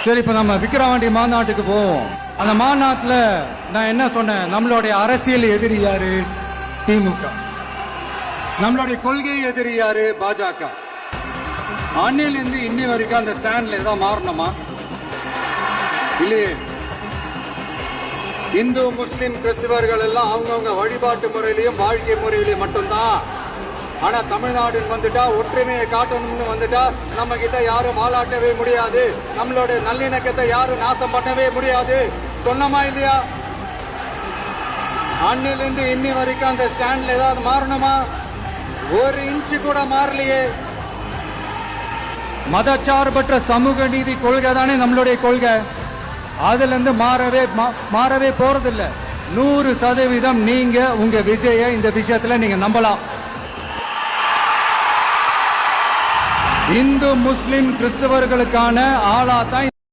சரி, இப்ப நம்ம விக்கிரவாண்டி மாநாட்டுக்கு போவோம். அந்த மாநாட்டுல நான் என்ன சொன்னேன்? நம்மளுடைய அரசியல் எதிரி யாரு? திமுக. நம்மளுடைய கொள்கை எதிரி யாரு? பாஜக. அன்னிலிருந்து இன்னி வரைக்கும் அந்த ஸ்டாண்ட்ல ஏதாவது மாறணுமா? இல்லையே. இந்து முஸ்லிம் கிறிஸ்தவர்கள் எல்லாம் அவங்கவுங்க வழிபாட்டு முறையிலையும் வாழ்க்கை முறையிலையும் மட்டும்தான். ஆனா தமிழ்நாடுன்னு வந்துட்டா, ஒற்றுமையை காட்டணும்னு வந்துட்டா, நம்ம கிட்ட யாரும் வாலாட்டவே முடியாது, நம்மளோட நல்லிணக்கத்தை யாரும் நாசம் பண்ணவே முடியாது. சொன்னமா இல்லையா? அன்னிலிருந்து இன்னி வரைக்கும் அந்த ஸ்டாண்ட்ல ஏதாவது மாறணுமா? ஒரு இன்ச்சு கூட மாறலையே. மதச்சார்பற்ற சமூக நீதி கொள்கை தானே நம்மளுடைய கொள்கை. அதுல இருந்து மாறவே போறதில்லை. 100% நீங்க உங்க விஜய இந்த விஷயத்துல நீங்க நம்பலாம். இந்து முஸ்லிம் கிறிஸ்தவர்களுக்கான ஆளா தான்